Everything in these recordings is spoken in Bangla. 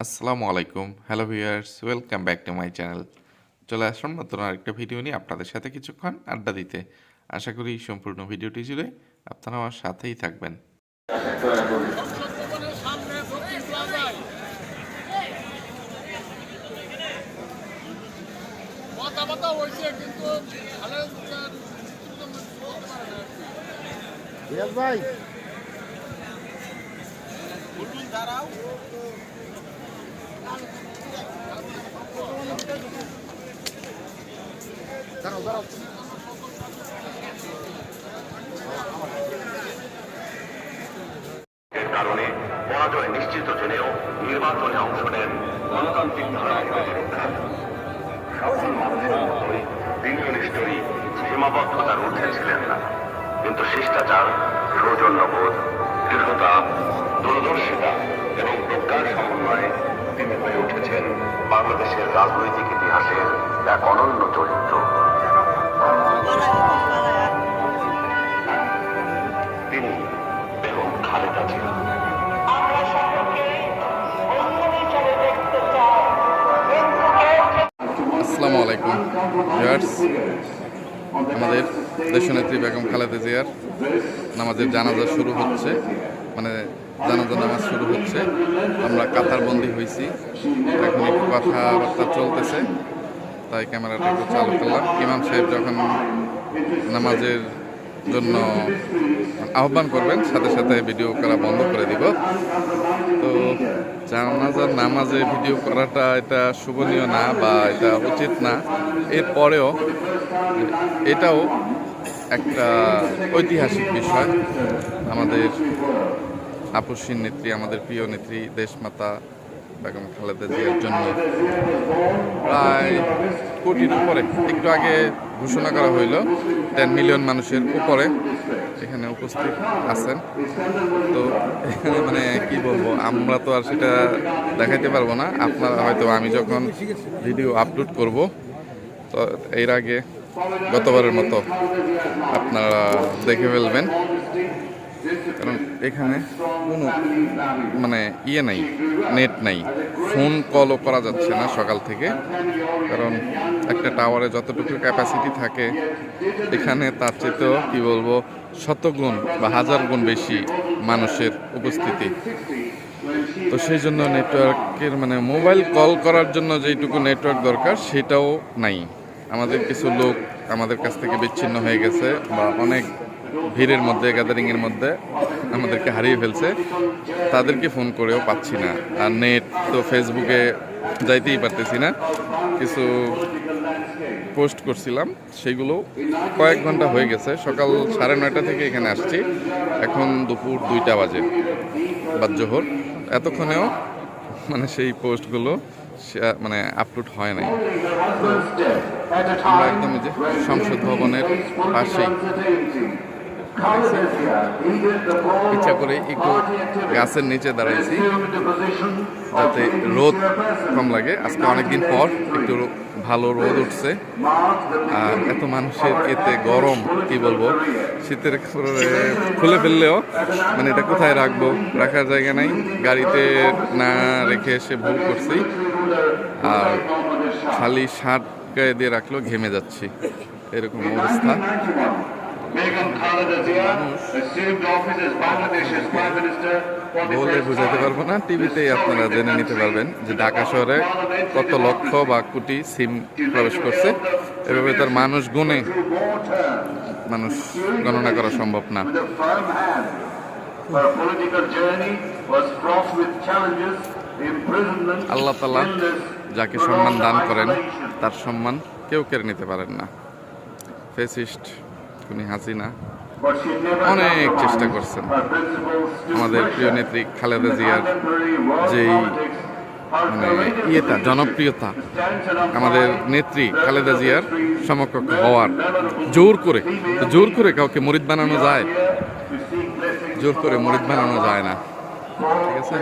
আসসালামু আলাইকুম, hello viewers, welcome back to my channel. চলে আসলাম নতুন আরেকটা ভিডিও নিয়ে আপনাদের সাথে কিছুক্ষণ আড্ডা দিতে। আশা করি সম্পূর্ণ ভিডিওটি জুড়ে আপনারা আমার সাথেই থাকবেন। সংসদ ভবনের সামনে দক্ষিণ প্লাজায় কথাবার্তা হয়েছে, কিন্তু ভাই দাঁড়াও। দাঁড়াও দাঁড়াও এর কারণে পরাজয় নিশ্চিত জেনেও নির্বাচনে অংশ নেন গণতান্ত্রিক ধারায় মানুষের মতোই দীনীয় নিষ্ঠুরী সীমাবদ্ধতার ঊর্ধ্বে ছিলেন না, কিন্তু শিষ্টাচার, সৌজন্যবোধ, দৃঢ়তা, দূরদর্শিতা এবং প্রজ্ঞার সমন্বয়ে তিনি হয়ে উঠেছেন বাংলাদেশের রাজনৈতিক ইতিহাসের এক অনন্য চরিত্র। তিনি বেগম খালেদা জিয়া। আসসালামু আলাইকুম ভিউয়ার্স, আমাদের দেশনেত্রী বেগম খালেদা জিয়ার নামাজের জানাজা শুরু হচ্ছে, মানে জানাজা নামাজ শুরু হচ্ছে। আমরা কাতারবন্দি হয়েছি, এখন একটু কথাবার্তা চলতেছে, তাই ক্যামেরাটা একটু চালু করলাম। ইমাম সাহেব যখন নামাজের জন্য আহ্বান করবেন, সাথে সাথে ভিডিও করা বন্ধ করে দিব। তো জানাজার নামাজে ভিডিও করাটা এটা শোভনীয় না বা এটা উচিত না। এরপরেও এটাও একটা ঐতিহাসিক বিষয়। আমাদের আপসীন নেত্রী, আমাদের প্রিয় নেত্রী দেশমাতা বেগম খালেদা জিয়ার জন্য প্রায় কোটির উপরে, একটু আগে ঘোষণা করা হইল 10 মিলিয়ন মানুষের উপরে এখানে উপস্থিত আছেন। তো এখানে মানে কি বলবো, আমরা তো আর সেটা দেখাইতে পারবো না। আপনারা হয়তো আমি যখন ভিডিও আপলোড করব, তো এর আগে গতবারের মতো আপনারা দেখে ফেলবেন, কারণ এখানে কোনো মানে নাই, নেট নাই, ফোন কলও করা যাচ্ছে না সকাল থেকে। কারণ একটা টাওয়ারে যতটুকু ক্যাপাসিটি থাকে, এখানে তার চেয়েতেও কি বলবো শতগুণ বা হাজার গুণ বেশি মানুষের উপস্থিতি। তো সেই জন্য নেটওয়ার্কের মানে মোবাইল কল করার জন্য যেইটুকু নেটওয়ার্ক দরকার সেটাও নাই। আমাদের কিছু লোক আমাদের কাছ থেকে বিচ্ছিন্ন হয়ে গেছে বা অনেক ভিড়ের মধ্যে, গ্যাদারিংয়ের মধ্যে আমাদেরকে হারিয়ে ফেলছে। তাদেরকে ফোন করেও পাচ্ছি না, আর নেট তো ফেসবুকে যাইতেই পারতেছি না। কিছু পোস্ট করছিলাম, সেগুলো কয়েক ঘন্টা হয়ে গেছে। সকাল 9:30 থেকে এখানে আসছি, এখন দুপুর 2টা বাজে বা জোহর। এতক্ষণেও মানে সেই পোস্টগুলো মানে আপলোড হয় নাই। আমরা একদম যে সংসদ ভবনের পাশেই, ইচ্ছা করে একটু গাছের নিচে দাঁড়াইছি যাতে রোদ কম লাগে। আজকে অনেকদিন পর একটু ভালো রোদ উঠছে, আর এত মানুষের এতে গরম কি বলবো। শীতের খুলে ফেললেও মানে এটা কোথায় রাখবো, রাখার জায়গা নাই। গাড়িতে না রেখে এসে ভুল করছি, আর খালি শার্ট গায়ে দিয়ে রাখলেও ঘেমে যাচ্ছি, এরকম অবস্থা। বলে বোঝাতে পারবো না, টিভিতেই আপনারা জেনে নিতে পারবেন যে ঢাকা শহরে কত লক্ষ বা কোটি সিম প্রবেশ করছে। এভাবে তার মানুষ গণনা করা সম্ভব না। আল্লাহ তাআলা যাকে সম্মান দান করেন, তার সম্মান কেউ কেড়ে নিতে পারেন না। ফ্যাসিস্ট খুনি হাসিনা অনেক চেষ্টা করছেন আমাদের প্রিয় নেত্রী খালেদা জিয়ার যেই মানে জনপ্রিয়তা, আমাদের নেত্রী খালেদা জিয়ার সমকক্ষ হওয়ার জোর করে কাউকে মুরিদ বানানো যায়? জোর করে মুরিদ বানানো যায় না, ঠিক আছে?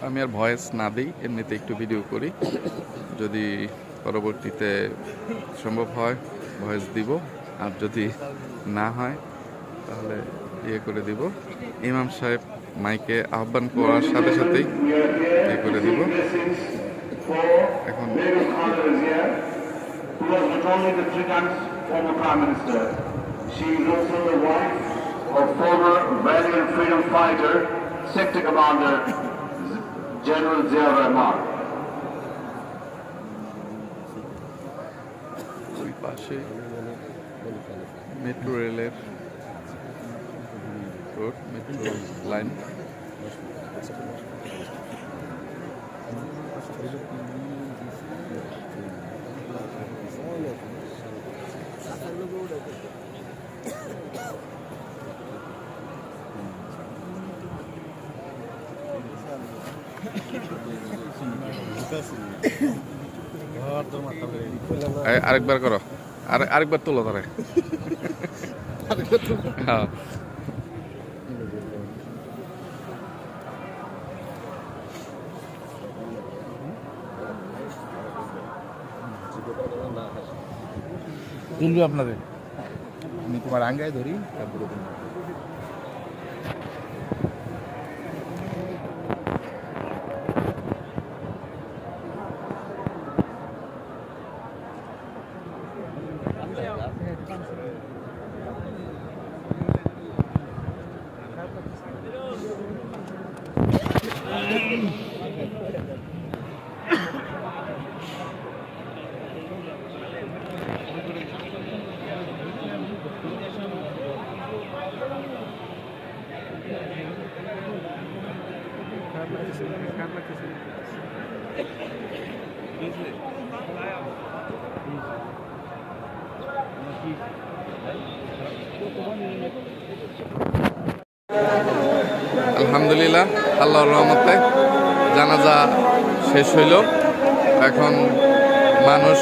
আমি আর ভয়েস না দিই, এমনিতে একটু ভিডিও করি। যদি পরবর্তীতে সম্ভব হয় ভয়েস দিব, আর যদি না হয় তাহলে ইয়ে করে দিব। ইমাম সাহেব মাইকে আহ্বান করার সাথে সাথেই ইয়ে করে দিব। এখন who was not only the Trigan's former Prime Minister, she is also the wife of former valiant freedom fighter, Sector Commander General Zia Rahman. ওই পাশে মেট্রো রেলের রোড, মেট্রো লাইন। আরেকবার করো, আরেকবার তোলো ধরে। হ্যাঁ তুলবে আপনাদের, আমি তোমার আঙ্গায় ধরি তারপরে আলহামদুলিল্লাহ, আল্লাহর রহমতে জানাজা শেষ হইল। এখন মানুষ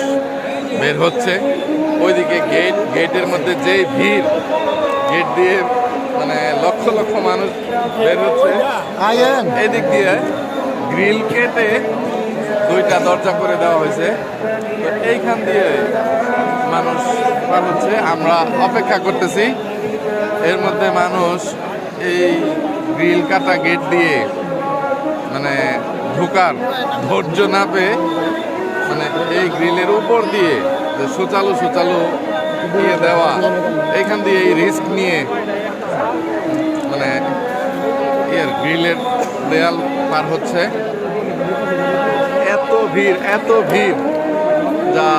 বের হচ্ছে। ওইদিকে গেটের মধ্যে যেই ভিড়, গেট দিয়ে মানে লক্ষ লক্ষ মানুষ বের হচ্ছে। এদিক দিয়ে গ্রিল কেটে দুইটা দরজা করে দেওয়া হয়েছে, তো এইখান দিয়ে মানুষ পার হচ্ছে। আমরা অপেক্ষা করতেছি। এর মধ্যে মানুষ এই গ্রিল কাটা গেট দিয়ে মানে ঢোকার ধৈর্য না পেয়ে মানে এই গ্রিলের উপর দিয়ে সুচালু দিয়ে দেওয়া, এইখান দিয়ে এই রিস্ক নিয়ে মানে এর গ্রিলের দেয়াল পার হচ্ছে। এত ভিড় যা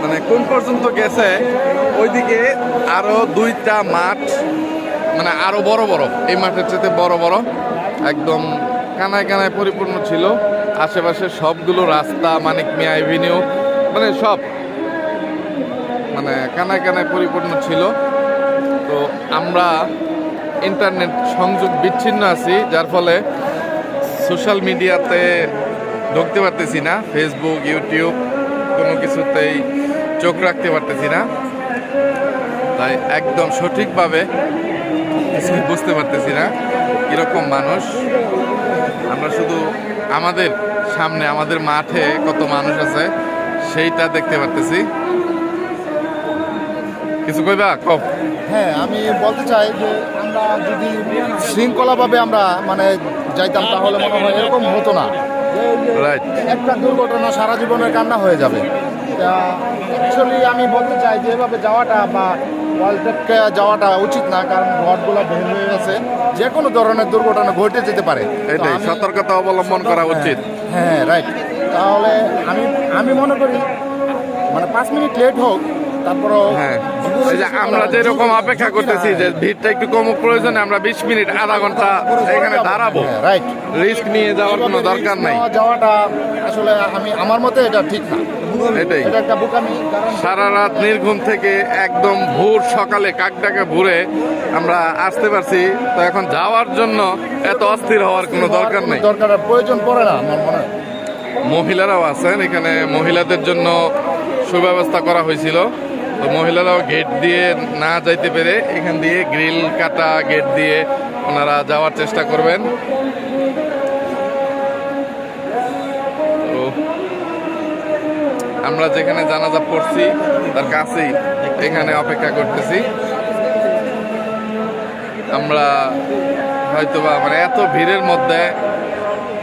মানে কোন পর্যন্ত গেছে, ওইদিকে আরো দুইটা মাঠ মানে আরো বড় বড়, এই মাঠের চেয়ে বড় বড় একদম কানায় কানায় পরিপূর্ণ ছিল। আশেপাশে সবগুলো রাস্তা, মানিক মিয়া এভিনিউ, মানে সব মানে কানায় কানায় পরিপূর্ণ ছিল। তো আমরা ইন্টারনেট সংযোগ বিচ্ছিন্ন আছি, যার ফলে সোশ্যাল মিডিয়াতে ঢুকতে পারতেছি না। ফেসবুক, ইউটিউব কোনো কিছুতেই চোখ রাখতে পারতেছি না, তাই একদম সঠিকভাবে কিছু বুঝতে পারতেছি না কীরকম মানুষ। আমরা শুধু আমাদের সামনে, আমাদের মাঠে কত মানুষ আছে সেইটা দেখতে পারতেছি। কিছু কইবা কব? হ্যাঁ, আমি বলতে চাই যে আমরা যদি শৃঙ্খলাভাবে আমরা মানে যাইতাম তাহলে মনে হয় এরকম হতো না। রাইট, একটা দুর্ঘটনা সারা জীবনের কান্না হয়ে যাবে। অ্যাকচুয়ালি আমি বলতে চাই যে এভাবে যাওয়াটা বা ওয়ালটেককে যাওয়াটা উচিত না, কারণ রডগুলো বের হয়ে গেছে, যে কোনো ধরনের দুর্ঘটনা ঘটে যেতে পারে। এটাই সতর্কতা অবলম্বন করা উচিত। হ্যাঁ রাইট। তাহলে আমি মনে করি মানে 5 মিনিট লেট হোক, তারপরও হ্যাঁ, এই যে আমরা যেরকম অপেক্ষা করতেছি যে ভিড়টা একটু কম প্রয়োজনে আমরা 20 মিনিট আধা ঘন্টা এখানে দাঁড়াবো, রাইট, রিস্ক নিয়ে যাওয়ার কোনো দরকার নাই। যাওয়াটা আসলে আমার মতে এটা ঠিক না। এটাই এটা একটা বোকামি। সারা রাত নির্ঘুম থেকে একদম ভোর সকালে কাকডাকে ভোরে আমরা আসতে পারছি, তো এখন যাওয়ার জন্য এত অস্থির হওয়ার কোনো দরকার নেই, প্রয়োজন পড়ে না আমার মনে হয়। মহিলারাও আছেন এখানে, মহিলাদের জন্য সুব্যবস্থা করা হয়েছিল। তো মহিলারাও গেট দিয়ে না যাইতে পেরে এখান দিয়ে গ্রিল কাটা গেট দিয়ে ওনারা যাওয়ার চেষ্টা করবেন। তো আমরা যেখানে জানাজা পড়ছি তার কাছেই এখানে অপেক্ষা করতেছি। আমরা হয়তোবা মানে এত ভিড়ের মধ্যে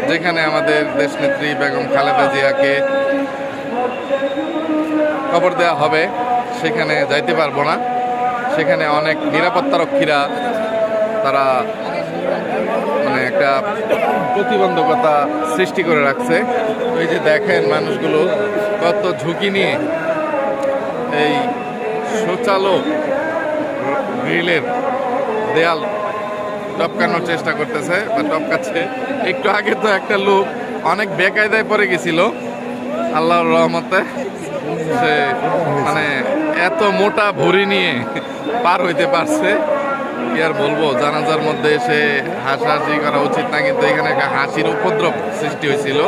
যেখানে আমাদের দেশনেত্রী বেগম খালেদা জিয়াকে কবর দেওয়া হবে সেখানে যাইতে পারবো না। সেখানে অনেক নিরাপত্তারক্ষীরা তারা মানে একটা প্রতিবন্ধকতা সৃষ্টি করে রাখছে। ওই যে দেখেন মানুষগুলো কত ঝুঁকি নিয়ে এই শৌচালো গ্রিলের দেয়াল টপকানোর চেষ্টা করতেছে বা টপকাচ্ছে। একটু আগে তো একটা লোক অনেক বেকায়দায় পড়ে গেছিল, আল্লাহর রহমতে সে মানে এত মোটা ভুঁড়ি নিয়ে পার হইতে পারছে। কি আর বলবো, জানাজার মধ্যে এসে হাসাহাসি করা উচিত না, কিন্তু এখানে একটা হাসির উপদ্রব সৃষ্টি হয়েছিল।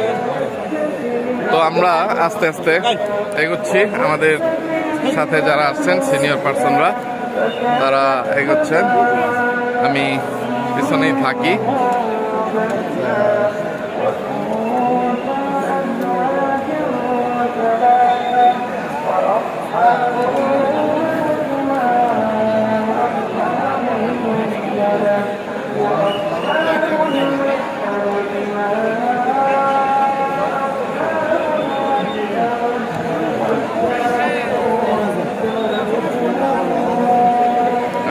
তো আমরা আস্তে আস্তে এগোচ্ছি, আমাদের সাথে যারা আসছেন সিনিয়র পার্সনরা তারা এগোচ্ছেন, আমি পিছনেই থাকি।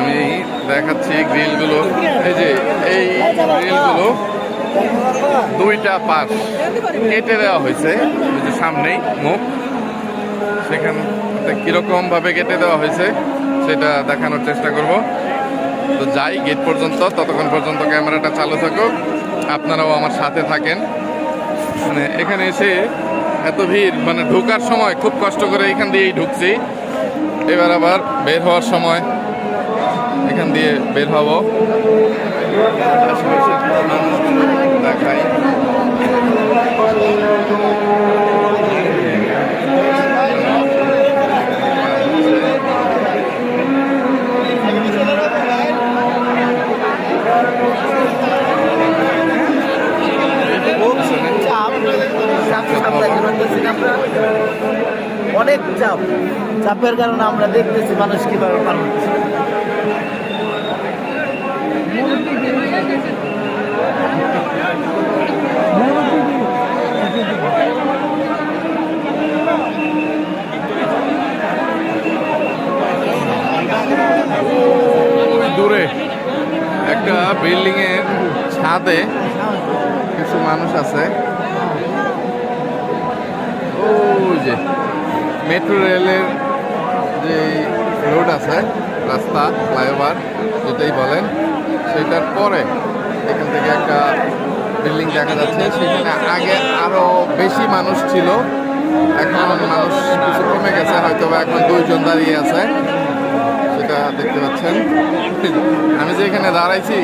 আমি দেখাচ্ছি গ্রিলগুলো, এই যে এই গ্রিলগুলো দুইটা পাশ কেটে দেওয়া হয়েছে, ওই যে সামনেই মুখ, সেখান কিরকম ভাবে কেটে দেওয়া হয়েছে সেটা দেখানোর চেষ্টা করব। তো যাই গেট পর্যন্ত, ততক্ষণ পর্যন্ত ক্যামেরাটা চালু থাকুক, আপনারাও আমার সাথে থাকেন। মানে এখানে এসে এত ভিড়, মানে ঢোকার সময় খুব কষ্ট করে এখান দিয়েই ঢুকছি, এবার আবার বের হওয়ার সময় এখান দিয়ে বের হব। দেখাই অনেক চাপের কারণে আমরা দেখতেছি মানুষ কিভাবে পালন করছে। দূরে একটা বিল্ডিং এর ছাদে কিছু মানুষ আছে, ওই যে মেট্রো রেলের যে রোড আছে, রাস্তা ফ্লাইওভার যেটাই বলেন, সেটার পরে এখান থেকে একটা বিল্ডিং দেখা যাচ্ছে। সেখানে আগে আরো বেশি মানুষ ছিল, এখন মানুষ কিছু কমে গেছে, হয়তো এখন 2 জন দাঁড়িয়ে আছে, সেটা দেখতে পাচ্ছেন। আমি যেখানে দাঁড়াইছি,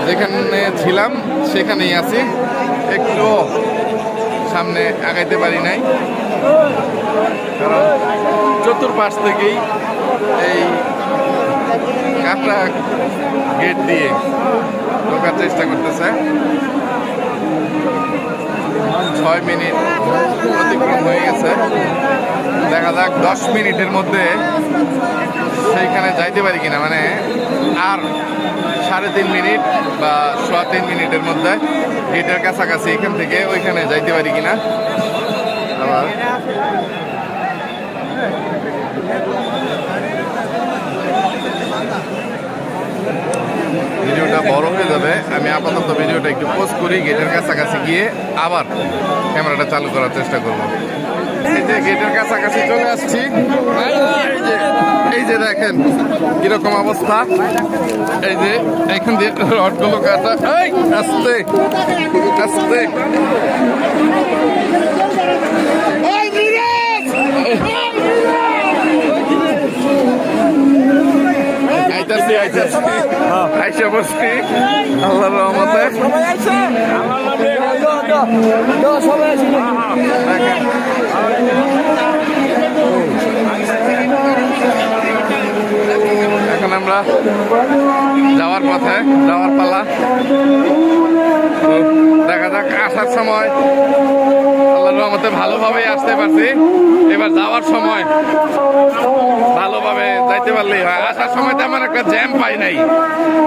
যেখানে ছিলাম সেখানেই আছি, একটু সামনে আগাইতে পারি নাই, কারণ চতুর্পাশ থেকেই এই কাঁকড়া গেট দিয়ে ঢোকার চেষ্টা করতেছে। 6 মিনিট অতিক্রম হয়ে গেছে, দেখা যাক 10 মিনিটের মধ্যে সেইখানে যাইতে পারি কিনা, মানে আর 3.5 মিনিট বা 3.25 মিনিটের মধ্যে গেটের কাছাকাছি এখান থেকে ওইখানে যাইতে পারি কিনা। আবার ভিডিওটা বড় হয়ে যাবে, আমি আপাতত ভিডিওটা একটু পোস্ট করি, গেটের কাছাকাছি গিয়ে আবার ক্যামেরাটা চালু করার চেষ্টা করব। এই যে গেটের কাছাকাছি চলে আসছি, এই যে দেখেন কিরকম অবস্থা, এই যে এখান দিয়ে রডগুলো কাটা, আস্তে আস্তে আইসা বসছি আল্লাহর রহমতে। এখন আমরা যাওয়ার পথে, যাওয়ার পালা। তো দেখা যাক, আসার সময় আল্লাহর রহমতে ভালোভাবেই আসতে পারছি, এবার যাওয়ার সময় ভালোভাবে যাইতে পারলেই হয়। আসার সময় তেমন একটা জ্যাম পাই নাই,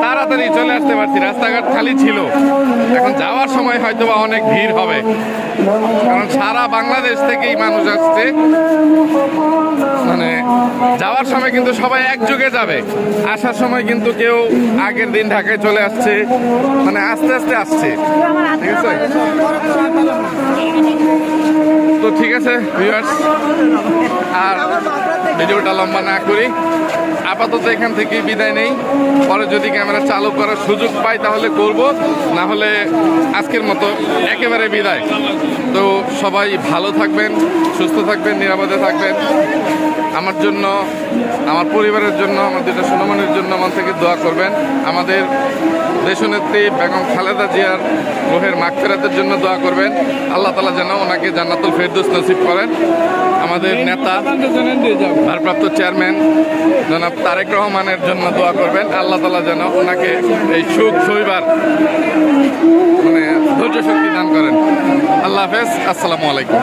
তাড়াতাড়ি চলে আসতে পারছি, রাস্তাঘাট খালি ছিল। এখন যাওয়ার সময় হয়তো বা অনেক ভিড় হবে, কারণ সারা বাংলাদেশ থেকেই মানুষ আসছে। মানে যাওয়ার সময় কিন্তু সবাই একযোগে যাবে, আসার সময় কিন্তু কেউ আগের দিন ঢাকায় চলে আসছে, মানে আস্তে আস্তে আসছে। ঠিক আছে, তো ঠিক আছে ভিউয়ার্স, আর ভিডিওটা লম্বা না করি, আপাতত এখান থেকেই বিদায় নেই। পরে যদি ক্যামেরা চালু করার সুযোগ পাই তাহলে করব, না হলে আজকের মতো একেবারে বিদায়। তো সবাই ভালো থাকবেন, সুস্থ থাকবেন, নিরাপদে থাকবেন। আমার জন্য, আমার পরিবারের জন্য, আমার দুটো সুনমনের জন্য মন থেকে দোয়া করবেন। আমাদের দেশনেত্রী বেগম খালেদা জিয়ার রুহের মাগফিরাতের জন্য দোয়া করবেন। আল্লাহ তাআলা যেন ওনাকে জান্নাতুল ফেরদৌস নসিব করেন। আমাদের নেতা, ভারপ্রাপ্ত চেয়ারম্যান জনাব তারেক রহমানের জন্য দোয়া করবেন। আল্লাহ তাআলা যেন ওনাকে এই সুখ সইবার মানে ধৈর্য শক্তি দান করেন। আল্লাহ হাফেজ, আসসালামু আলাইকুম।